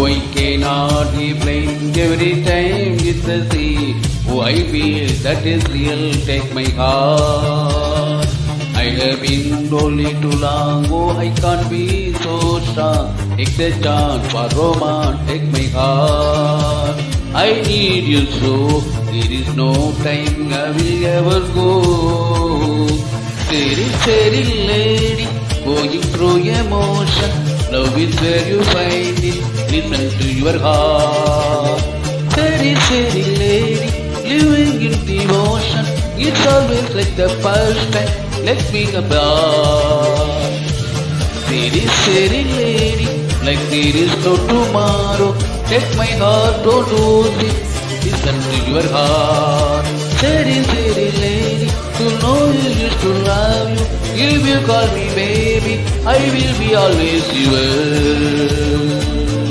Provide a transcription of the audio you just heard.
Oh, I cannot be blind every time with the sea. Oh, I feel that is real, take my heart. I have been lonely too long, oh, I can't be so strong. Take the chance for romance, take my heart. I need you so, there is no time I will ever go. Steady lady, going through emotion. Love is where you find it, listen to your heart. Steady lady, living in devotion. It's always like the first time, let's be apart. Steady lady, like there is no tomorrow. Take my heart, don't lose it, listen to your heart. Steady lady, to know you used to love you. If you call me baby, I will be always yours.